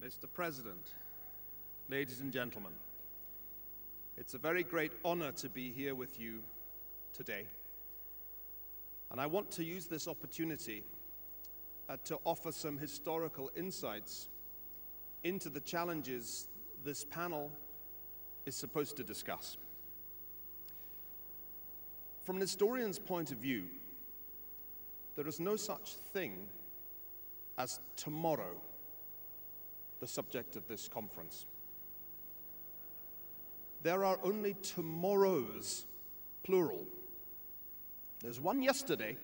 Mr. President, ladies and gentlemen, it's a very great honor to be here with you today. And I want to use this opportunity to offer some historical insights into the challenges this panel is supposed to discuss. From an historian's point of view, there is no such thing as tomorrow, the subject of this conference. There are only tomorrows, plural. There's one yesterday,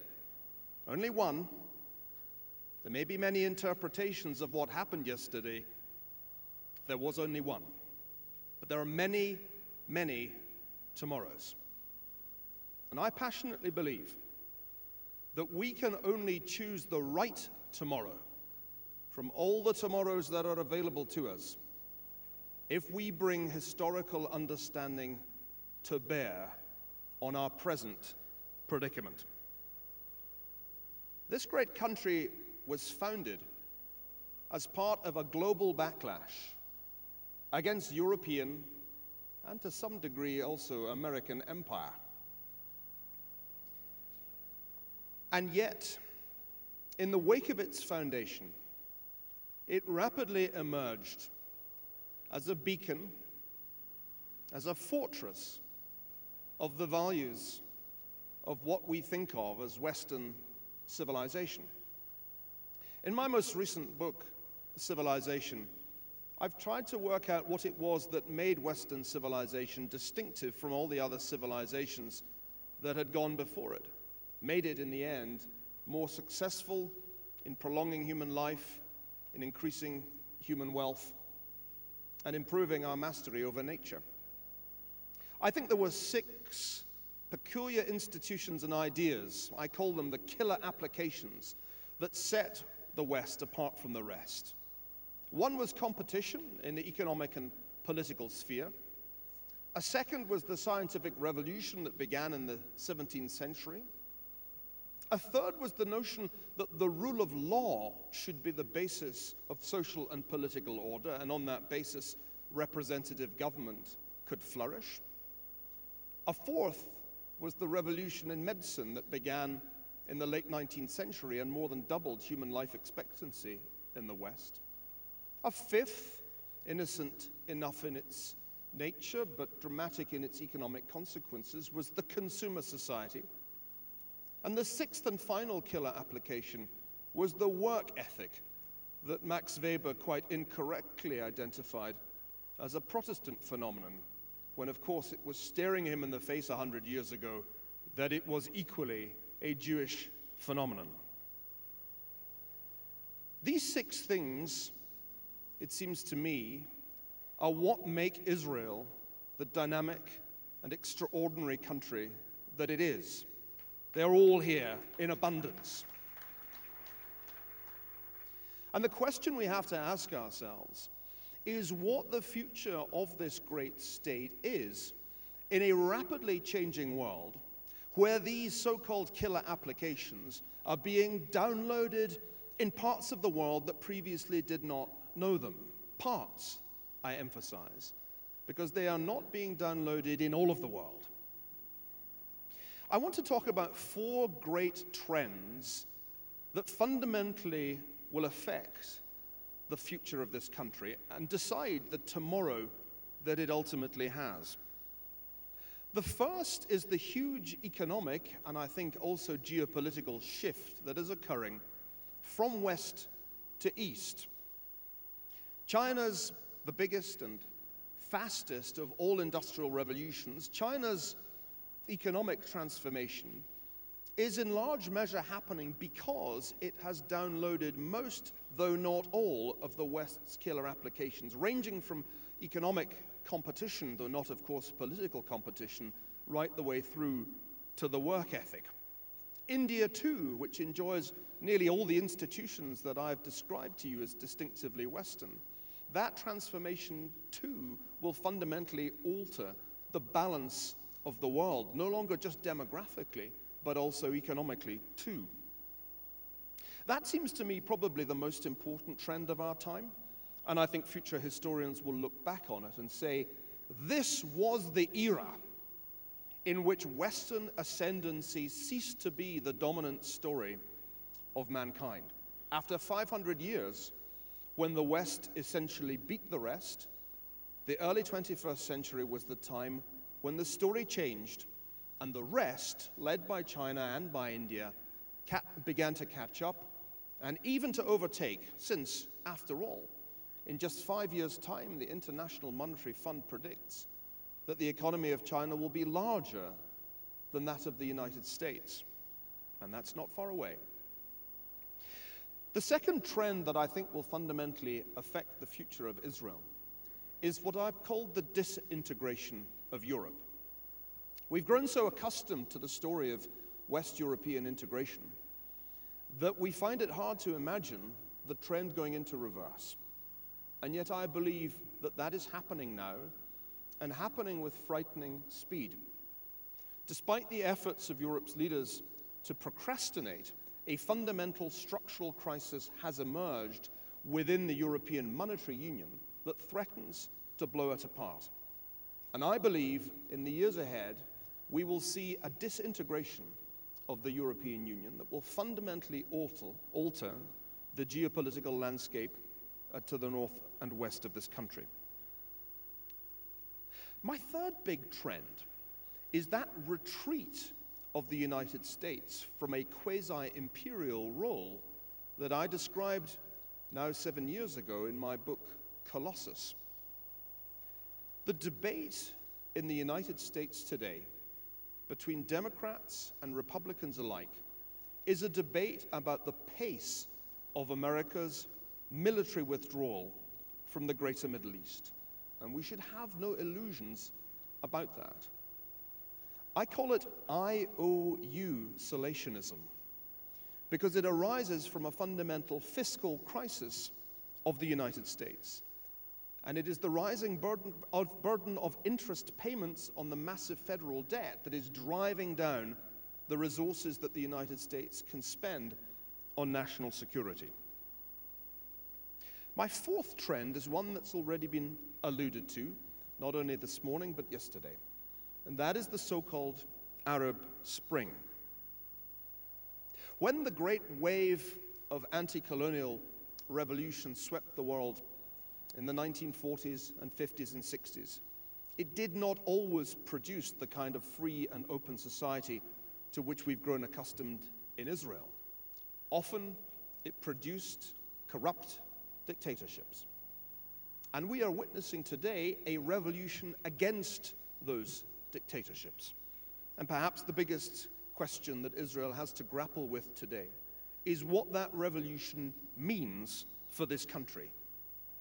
only one. There may be many interpretations of what happened yesterday. There was only one. But there are many, many tomorrows. And I passionately believe that we can only choose the right tomorrow from all the tomorrows that are available to us if we bring historical understanding to bear on our present predicament. This great country was founded as part of a global backlash against European and to some degree also American empire. And yet, in the wake of its foundation, it rapidly emerged as a beacon, as a fortress of the values of what we think of as Western civilization. In my most recent book, Civilization, I've tried to work out what it was that made Western civilization distinctive from all the other civilizations that had gone before it, made it in the end more successful in prolonging human life, in increasing human wealth, and improving our mastery over nature. I think there were 6 peculiar institutions and ideas, I call them the killer applications, that set the West apart from the rest. One was competition in the economic and political sphere. A second was the scientific revolution that began in the 17th century. A third was the notion that the rule of law should be the basis of social and political order, and on that basis, representative government could flourish. A fourth was the revolution in medicine that began in the late 19th century and more than doubled human life expectancy in the West. A fifth, innocent enough in its nature but dramatic in its economic consequences, was the consumer society. And the sixth and final killer application was the work ethic that Max Weber quite incorrectly identified as a Protestant phenomenon, when of course it was staring him in the face 100 years ago that it was equally a Jewish phenomenon. These 6 things, it seems to me, are what make Israel the dynamic and extraordinary country that it is. They're all here in abundance. And the question we have to ask ourselves is what the future of this great state is in a rapidly changing world where these so-called killer applications are being downloaded in parts of the world that previously did not know them. Parts, I emphasize, because they are not being downloaded in all of the world. I want to talk about 4 great trends that fundamentally will affect the future of this country and decide the tomorrow that it ultimately has. The first is the huge economic and I think also geopolitical shift that is occurring from west to east. China's the biggest and fastest of all industrial revolutions. China's economic transformation is in large measure happening because it has downloaded most, though not all, of the West's killer applications, ranging from economic competition, though not, of course, political competition, right the way through to the work ethic. India, too, which enjoys nearly all the institutions that I've described to you as distinctively Western, that transformation, too, will fundamentally alter the balance of the world, no longer just demographically, but also economically, too. That seems to me probably the most important trend of our time. And I think future historians will look back on it and say, this was the era in which Western ascendancy ceased to be the dominant story of mankind. After 500 years, when the West essentially beat the rest, the early 21st century was the time when the story changed and the rest, led by China and by India, began to catch up and even to overtake, since, after all, in just 5 years' time, the International Monetary Fund predicts that the economy of China will be larger than that of the United States. And that's not far away. The second trend that I think will fundamentally affect the future of Israel is what I've called the disintegration of Europe. We've grown so accustomed to the story of West European integration that we find it hard to imagine the trend going into reverse. And yet I believe that that is happening now, and happening with frightening speed. Despite the efforts of Europe's leaders to procrastinate, a fundamental structural crisis has emerged within the European Monetary Union that threatens to blow it apart. And I believe in the years ahead, we will see a disintegration of the European Union that will fundamentally alter the geopolitical landscape to the north and west of this country. My third big trend is that retreat of the United States from a quasi-imperial role that I described now 7 years ago in my book, Colossus. The debate in the United States today between Democrats and Republicans alike is a debate about the pace of America's military withdrawal from the greater Middle East. And we should have no illusions about that. I call it IOU solationism because it arises from a fundamental fiscal crisis of the United States. And it is the rising burden of interest payments on the massive federal debt that is driving down the resources that the United States can spend on national security. My fourth trend is one that's already been alluded to, not only this morning but yesterday, and that is the so-called Arab Spring. When the great wave of anti-colonial revolution swept the world in the 1940s and 50s and 60s, it did not always produce the kind of free and open society to which we've grown accustomed in Israel. Often, it produced corrupt dictatorships. And we are witnessing today a revolution against those dictatorships. And perhaps the biggest question that Israel has to grapple with today is what that revolution means for this country.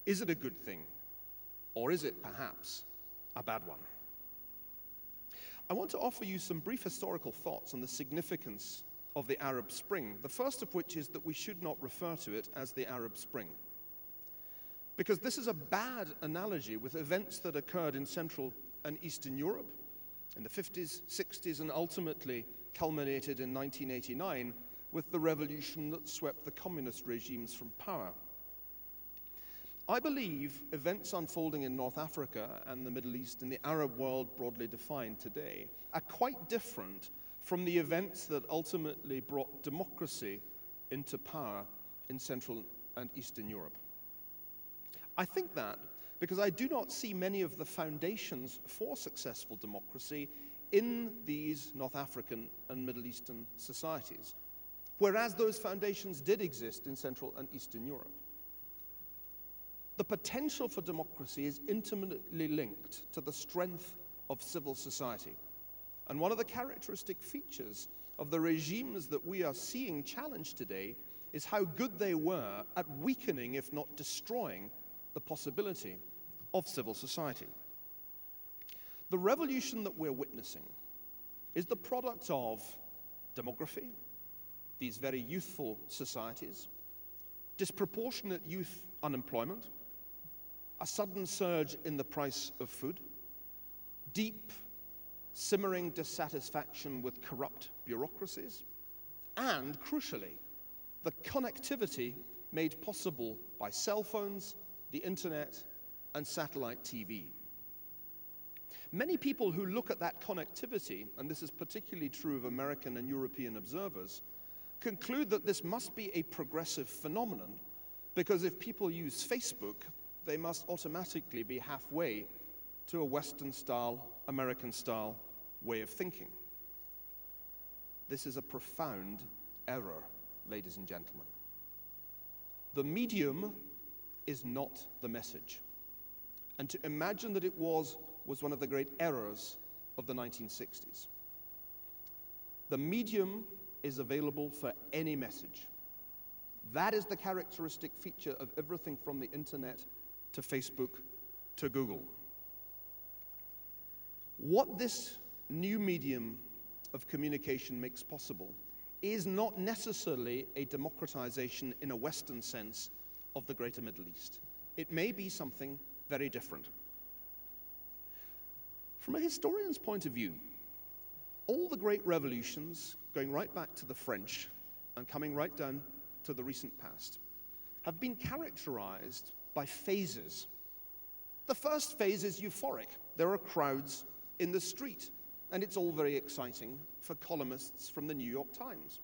Is it a good thing, or is it perhaps a bad one? I want to offer you some brief historical thoughts on the significance of the Arab Spring, the first of which is that we should not refer to it as the Arab Spring, because this is a bad analogy with events that occurred in Central and Eastern Europe in the 50s, 60s, and ultimately culminated in 1989 with the revolution that swept the communist regimes from power. I believe events unfolding in North Africa and the Middle East and the Arab world broadly defined today are quite different from the events that ultimately brought democracy into power in Central and Eastern Europe. I think that because I do not see many of the foundations for successful democracy in these North African and Middle Eastern societies, whereas those foundations did exist in Central and Eastern Europe. The potential for democracy is intimately linked to the strength of civil society. And one of the characteristic features of the regimes that we are seeing challenged today is how good they were at weakening, if not destroying, the possibility of civil society. The revolution that we're witnessing is the product of demography, these very youthful societies, disproportionate youth unemployment, a sudden surge in the price of food, deep, simmering dissatisfaction with corrupt bureaucracies, and, crucially, the connectivity made possible by cell phones, the internet, and satellite TV. Many people who look at that connectivity, and this is particularly true of American and European observers, conclude that this must be a progressive phenomenon, because if people use Facebook, they must automatically be halfway to a Western-style, American-style way of thinking. This is a profound error, ladies and gentlemen. The medium is not the message. And to imagine that it was one of the great errors of the 1960s. The medium is available for any message. That is the characteristic feature of everything from the internet to Facebook to Google. What this new medium of communication makes possible is not necessarily a democratization in a Western sense of the Greater Middle East. It may be something very different. From a historian's point of view, all the great revolutions, going right back to the French and coming right down to the recent past, have been characterized by phases. The first phase is euphoric. There are crowds in the street, and it's all very exciting for columnists from the New York Times.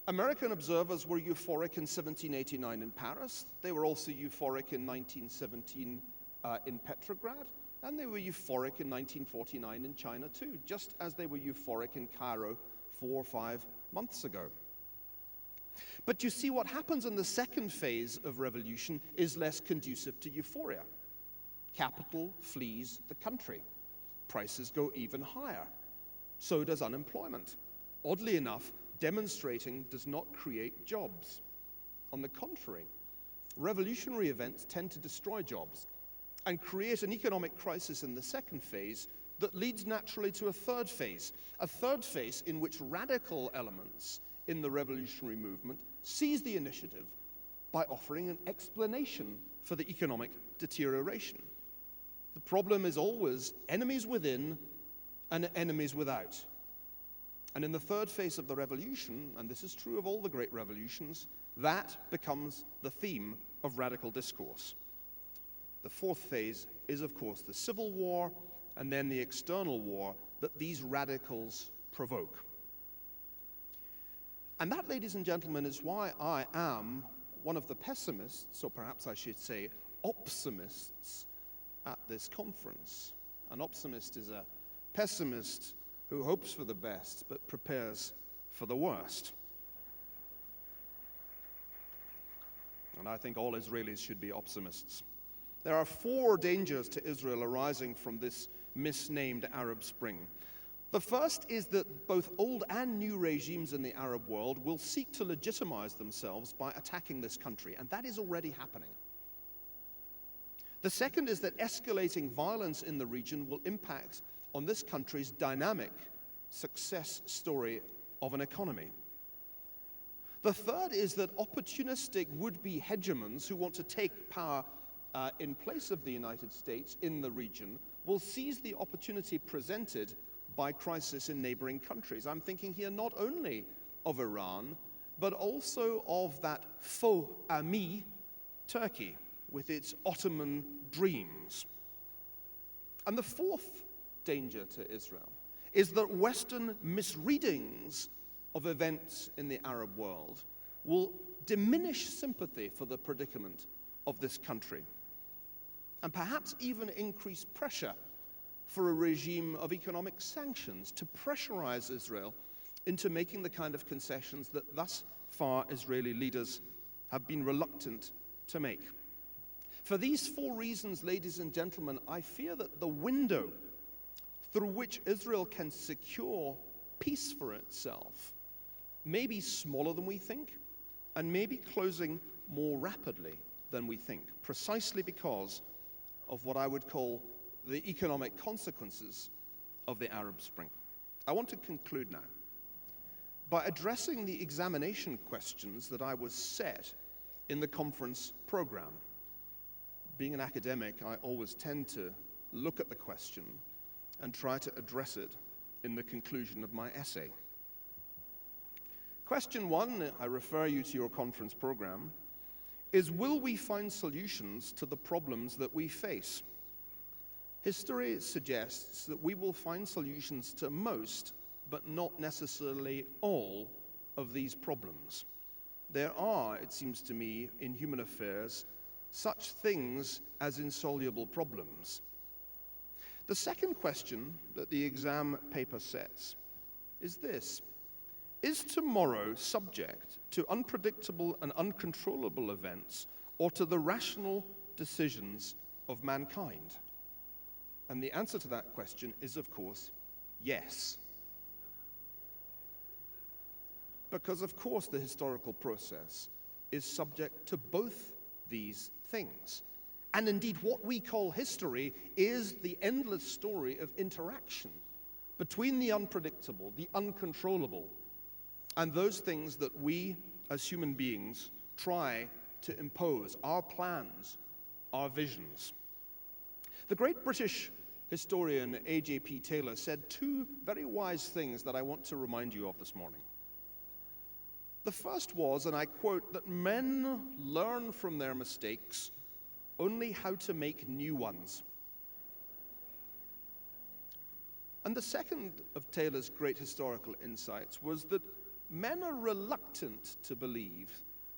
American observers were euphoric in 1789 in Paris. They were also euphoric in 1917 in Petrograd, and they were euphoric in 1949 in China too, just as they were euphoric in Cairo 4 or 5 months ago. But you see, what happens in the second phase of revolution is less conducive to euphoria. Capital flees the country. Prices go even higher. So does unemployment. Oddly enough, demonstrating does not create jobs. On the contrary, revolutionary events tend to destroy jobs and create an economic crisis in the second phase that leads naturally to a third phase in which radical elements in the revolutionary movement seize the initiative by offering an explanation for the economic deterioration. The problem is always enemies within and enemies without. And in the third phase of the revolution, and this is true of all the great revolutions, that becomes the theme of radical discourse. The fourth phase is, of course, the civil war and then the external war that these radicals provoke. And that, ladies and gentlemen, is why I am one of the pessimists, or perhaps I should say optimists, at this conference. An optimist is a pessimist who hopes for the best but prepares for the worst. And I think all Israelis should be optimists. There are 4 dangers to Israel arising from this misnamed Arab Spring. The first is that both old and new regimes in the Arab world will seek to legitimize themselves by attacking this country, and that is already happening. The second is that escalating violence in the region will impact on this country's dynamic success story of an economy. The third is that opportunistic would-be hegemons who want to take power in place of the United States in the region will seize the opportunity presented by crisis in neighboring countries. I'm thinking here not only of Iran, but also of that faux ami, Turkey, with its Ottoman dreams. And the fourth danger to Israel is that Western misreadings of events in the Arab world will diminish sympathy for the predicament of this country, and perhaps even increase pressure for a regime of economic sanctions to pressurize Israel into making the kind of concessions that thus far Israeli leaders have been reluctant to make. For these 4 reasons, ladies and gentlemen, I fear that the window through which Israel can secure peace for itself may be smaller than we think and may be closing more rapidly than we think, precisely because of what I would call the economic consequences of the Arab Spring. I want to conclude now by addressing the examination questions that I was set in the conference program. Being an academic, I always tend to look at the question and try to address it in the conclusion of my essay. Question 1, I refer you to your conference program, is, will we find solutions to the problems that we face? History suggests that we will find solutions to most, but not necessarily all, of these problems. There are, it seems to me, in human affairs, such things as insoluble problems. The second question that the exam paper sets is this: is tomorrow subject to unpredictable and uncontrollable events, or to the rational decisions of mankind? And the answer to that question is, of course, yes. Because, of course, the historical process is subject to both these things. And indeed, what we call history is the endless story of interaction between the unpredictable, the uncontrollable, and those things that we, as human beings, try to impose, our plans, our visions. The great British historian A.J.P. Taylor said two very wise things that I want to remind you of this morning. The first was, and I quote, that men learn from their mistakes only how to make new ones. And the second of Taylor's great historical insights was that men are reluctant to believe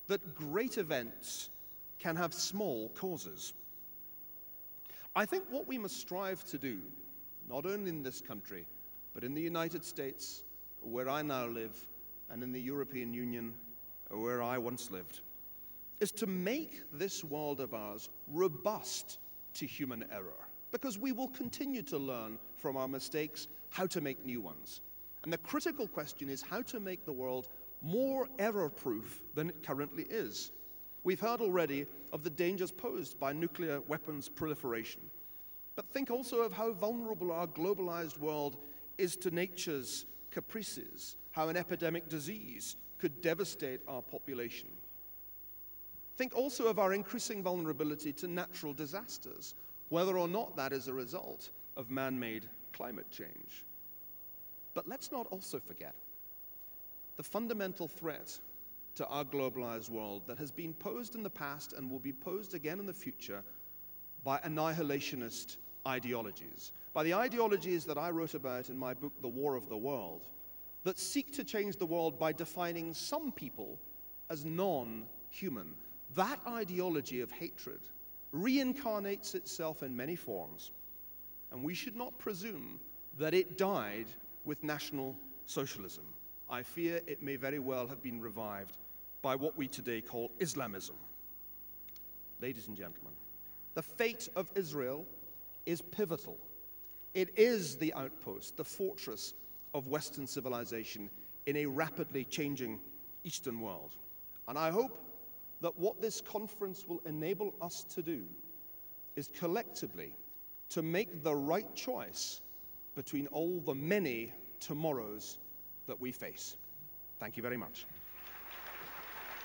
that great events can have small causes. I think what we must strive to do, not only in this country, but in the United States, where I now live, and in the European Union, where I once lived, is to make this world of ours robust to human error, because we will continue to learn from our mistakes how to make new ones. And the critical question is how to make the world more error-proof than it currently is. We've heard already of the dangers posed by nuclear weapons proliferation. But think also of how vulnerable our globalized world is to nature's caprices, how an epidemic disease could devastate our population. Think also of our increasing vulnerability to natural disasters, whether or not that is a result of man-made climate change. But let's not also forget the fundamental threat to our globalized world that has been posed in the past and will be posed again in the future by annihilationist ideologies, by the ideologies that I wrote about in my book, The War of the World, that seek to change the world by defining some people as non-human. That ideology of hatred reincarnates itself in many forms, and we should not presume that it died with National Socialism. I fear it may very well have been revived by what we today call Islamism. Ladies and gentlemen, the fate of Israel is pivotal. It is the outpost, the fortress of Western civilization in a rapidly changing Eastern world. And I hope that what this conference will enable us to do is collectively to make the right choice between all the many tomorrows that we face. Thank you very much.